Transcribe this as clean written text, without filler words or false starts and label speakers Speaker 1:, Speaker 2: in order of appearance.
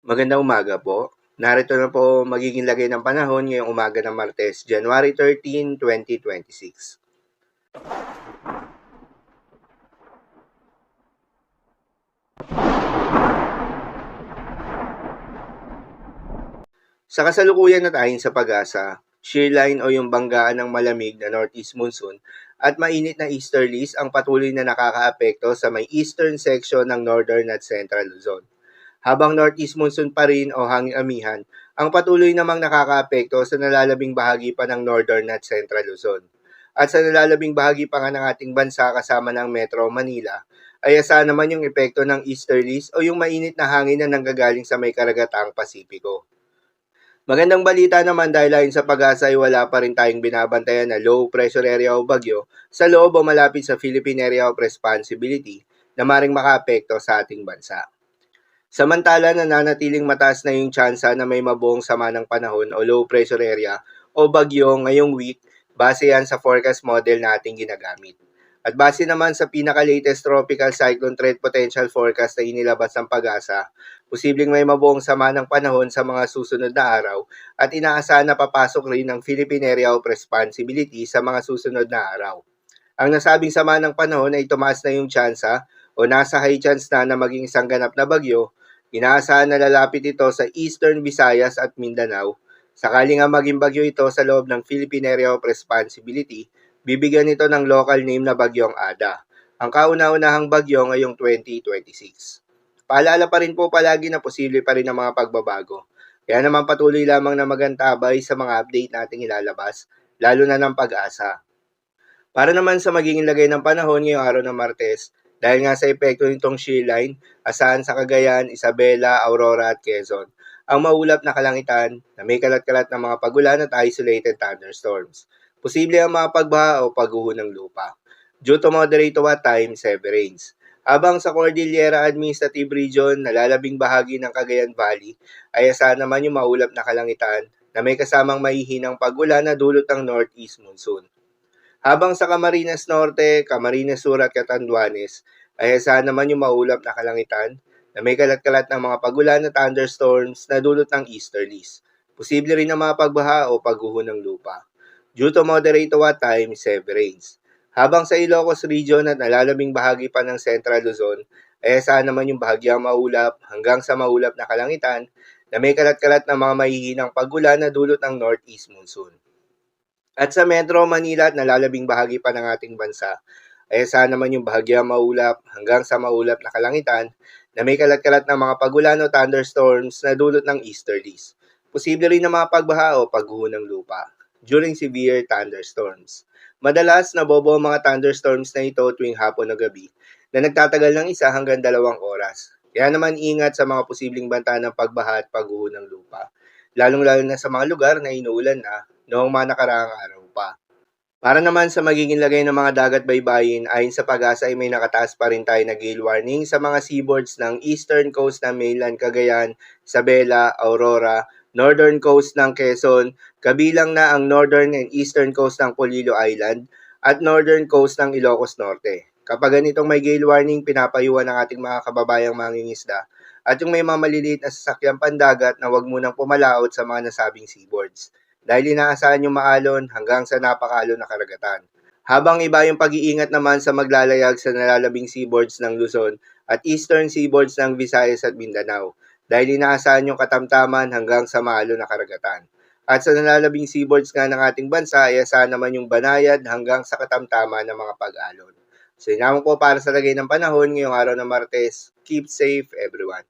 Speaker 1: Magandang umaga po. Narito na po magiging lagay ng panahon ngayong umaga ng Martes, January 13, 2026. Sa kasalukuyan at ayon sa pag-asa, shear line o yung banggaan ng malamig na northeast monsoon at mainit na easterlies ang patuloy na nakakaapekto sa may eastern section ng northern at central Luzon. Habang northeast monsoon pa rin o hangin amihan, ang patuloy namang nakakaapekto sa nalalabing bahagi pa ng northern at central Luzon. At sa nalalabing bahagi pa nga ng ating bansa kasama ng Metro Manila, ay asahan naman yung epekto ng easterlies o yung mainit na hangin na nanggagaling sa may karagatang Pasipiko. Magandang balita naman dahil ayon sa pag-asa ay wala pa rin tayong binabantayan na low pressure area o bagyo sa loob o malapit sa Philippine Area of Responsibility na maring makaapekto sa ating bansa. Samantala, nananatiling mataas na yung tsansa na may mabuong sama ng panahon o low pressure area o bagyo ngayong week base yan sa forecast model na ating ginagamit. At base naman sa pinaka-latest tropical cyclone threat potential forecast na inilabas ng pag-asa, posibleng may mabuong sama ng panahon sa mga susunod na araw at inaasahan na papasok rin ng Philippine Area of Responsibility sa mga susunod na araw. Ang nasabing sama ng panahon ay tumaas na yung tsansa o nasa high chance na maging isang ganap na bagyo. Inaasahan na lalapit ito sa Eastern Visayas at Mindanao. Sakali nga maging bagyo ito sa loob ng Philippine Area of Responsibility, bibigyan ito ng local name na Bagyong Ada. Ang kauna-unahang bagyo ngayong 2026. Paalala pa rin po palagi na posible pa rin ang mga pagbabago. Kaya naman patuloy lamang na magantabay sa mga update nating ilalabas, lalo na ng pag-asa. Para naman sa magiging lagay ng panahon ngayong araw ng Martes, dahil nga sa epekto nitong shear line, asahan sa Cagayan, Isabela, Aurora at Quezon, ang maulap na kalangitan na may kalat-kalat na mga pagulan at isolated thunderstorms. Posible ang mga pagbaha o pagguho ng lupa. Due to moderate to at times heavy rains. Habang sa Cordillera Administrative Region, nalalabing bahagi ng Cagayan Valley, ay asahan naman yung maulap na kalangitan na may kasamang mahihinang pagulan na dulot ng northeast monsoon. Habang sa Camarines Norte, Camarines Sur at Catanduanes, ay asahan naman yung maulap na kalangitan na may kalat-kalat ng mga pagulan at thunderstorms na dulot ng easterlies. Posible rin ang mga pagbaha o pagguho ng lupa. Due to moderate to at times heavy rains. Habang sa Ilocos Region at nalalabing bahagi pa ng Central Luzon, ay asahan naman yung bahagyang maulap hanggang sa maulap na kalangitan na may kalat-kalat ng mga mahihinang pagulan na dulot ng northeast monsoon. At sa Metro Manila at nalalabing bahagi pa ng ating bansa, ay asahan naman yung bahagyang maulap hanggang sa maulap na kalangitan na may kalat-kalat ng mga pagulan o thunderstorms na dulot ng easterlies. Posible rin na mga pagbaha o pagguho ng lupa during severe thunderstorms. Madalas nabobo ang mga thunderstorms na ito tuwing hapon o gabi na nagtatagal ng 1 hanggang 2 oras. Kaya naman ingat sa mga posibleng banta ng pagbaha at pagguho ng lupa, lalong-lalo na sa mga lugar na inuulan na noong mga nakaraang araw pa. Para naman sa magiging lagay ng mga dagat baybayin, ayon sa pag-asa ay may nakataas pa rin tayo na gale warning sa mga seaboards ng eastern coast ng mainland Cagayan, Isabela, Aurora, northern coast ng Quezon, kabilang na ang northern and eastern coast ng Polillo Island, at northern coast ng Ilocos Norte. Kapag ganitong may gale warning, pinapayuhan ng ating mga kababayang mangingisda at yung may mga maliliit na sasakyang pandagat na huwag munang pumalaot sa mga nasabing seaboards dahil inaasahan yung maalon hanggang sa napakalon na karagatan. Habang iba yung pag-iingat naman sa maglalayag sa nalalabing seaboards ng Luzon at eastern seaboards ng Visayas at Mindanao dahil inaasahan yung katamtaman hanggang sa maalon na karagatan. At sa nalalabing seaboards nga ng ating bansa ay asahan naman yung banayad hanggang sa katamtaman ng mga pag-alon. So yun naman po para sa lagay ng panahon ngayong araw ng Martes. Keep safe everyone.